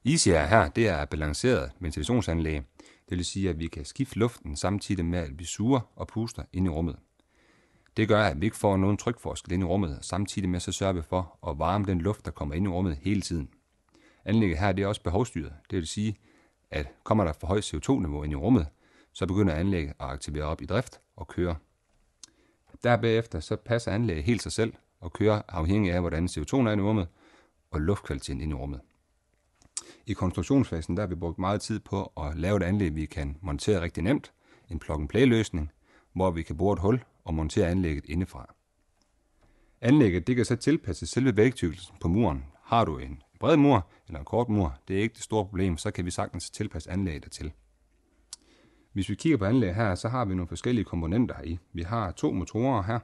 EasyAir her, det er et balanceret ventilationsanlæg. Det vil sige, at vi kan skifte luften samtidig med, at vi suger og puster ind i rummet. Det gør, at vi ikke får nogen trykforskel ind i rummet, samtidig med så sørger vi for at varme den luft, der kommer ind i rummet hele tiden. Anlægget her det er også behovsstyret. Det vil sige, at kommer der for højt CO2-niveau ind i rummet, så begynder anlægget at aktivere op i drift og køre. Derefter så passer anlægget helt sig selv og kører afhængig af, hvordan CO2 er i rummet og luftkvaliteten ind i rummet. I konstruktionsfasen der har vi brugt meget tid på at lave et anlæg, vi kan montere rigtig nemt, en plug-and-play-løsning, hvor vi kan bore et hul og montere anlægget indefra. Anlægget det kan så tilpasse selve vægtykkelsen på muren. Har du en bred mur eller en kort mur, det er ikke det store problem, så kan vi sagtens tilpasse anlægget dertil. Hvis vi kigger på anlægget her, så har vi nogle forskellige komponenter heri. Vi har 2 motorer her,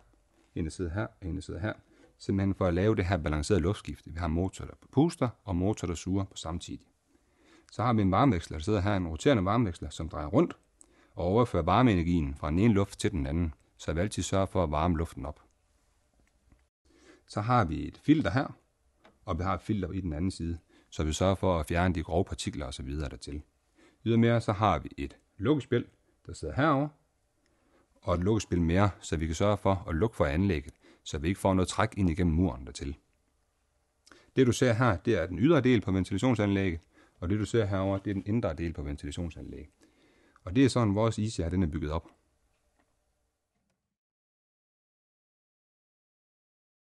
en der sidder her og en der sidder her, simpelthen for at lave det her balancerede luftskifte. Vi har motor, der puster og motor, der suger på samtidig. Så har vi en varmeveksler, der sidder her, en roterende varmeveksler, som drejer rundt og overfører varmeenergien fra den ene luft til den anden, så vi altid sørger for at varme luften op. Så har vi et filter her, og vi har et filter i den anden side, så vi sørger for at fjerne de grove partikler osv. dertil. Ydermere så har vi et lukkespil, der sidder herovre, og et lukkespil mere, så vi kan sørge for at lukke for anlægget, så vi ikke får noget træk ind igennem muren dertil. Det du ser her, det er den ydre del på ventilationsanlægget, og det du ser herovre, det er den indre del på ventilationsanlægget. Og det er sådan, vores EasyAir den er bygget op.